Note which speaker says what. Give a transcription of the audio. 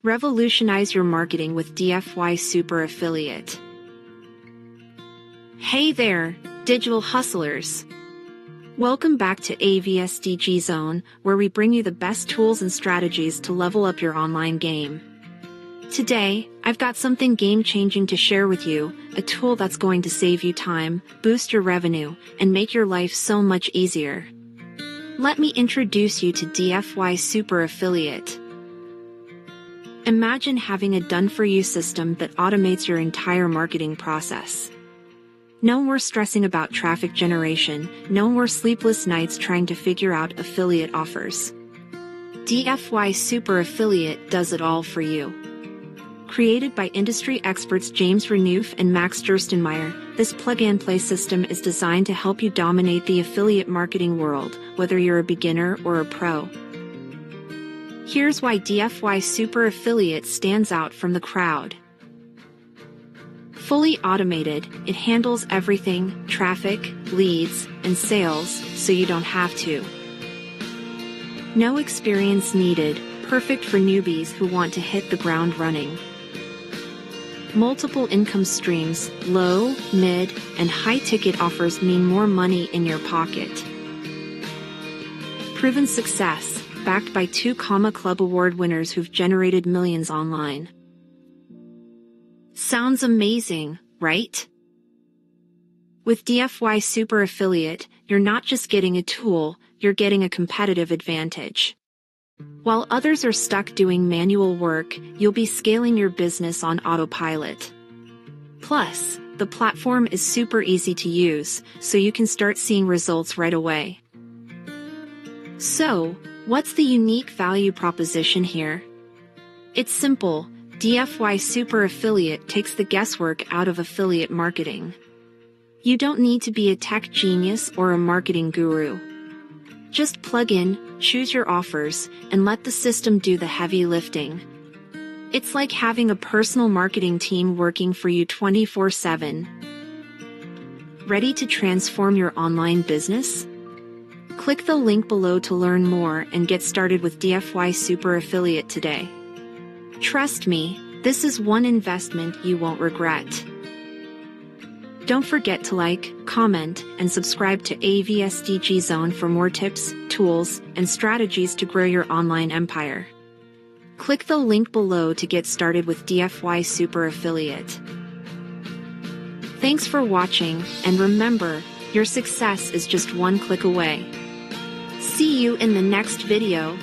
Speaker 1: Revolutionize your marketing with DFY Super Affiliate. Hey there, digital hustlers! Welcome back to AVSDG Zone, where we bring you the best tools and strategies to level up your online game. Today, I've got something game-changing to share with you, a tool that's going to save you time, boost your revenue, and make your life so much easier. Let me introduce you to DFY Super Affiliate. Imagine having a done-for-you system that automates your entire marketing process. No more stressing about traffic generation, no more sleepless nights trying to figure out affiliate offers. DFY Super Affiliate does it all for you. Created by industry experts James Renouf and Max Gerstenmaier, this plug-and-play system is designed to help you dominate the affiliate marketing world, whether you're a beginner or a pro. Here's why DFY Super Affiliate stands out from the crowd. Fully automated, it handles everything: traffic, leads, and sales, so you don't have to. No experience needed, perfect for newbies who want to hit the ground running. Multiple income streams, low, mid, and high-ticket offers mean more money in your pocket. Proven success, backed by 2 Comma Club award winners who've generated millions online. Sounds amazing, right? With DFY Super Affiliate, you're not just getting a tool, you're getting a competitive advantage. While others are stuck doing manual work, you'll be scaling your business on autopilot. Plus, the platform is super easy to use, so you can start seeing results right away. So, what's the unique value proposition here? It's simple. DFY Super Affiliate takes the guesswork out of affiliate marketing. You don't need to be a tech genius or a marketing guru. Just plug in, choose your offers, and let the system do the heavy lifting. It's like having a personal marketing team working for you 24/7. Ready to transform your online business? Click the link below to learn more and get started with DFY Super Affiliate today. Trust me, this is one investment you won't regret. Don't forget to like, comment, and subscribe to AVSDG Zone for more tips, tools, and strategies to grow your online empire. Click the link below to get started with DFY Super Affiliate. Thanks for watching, and remember, your success is just one click away. See you in the next video.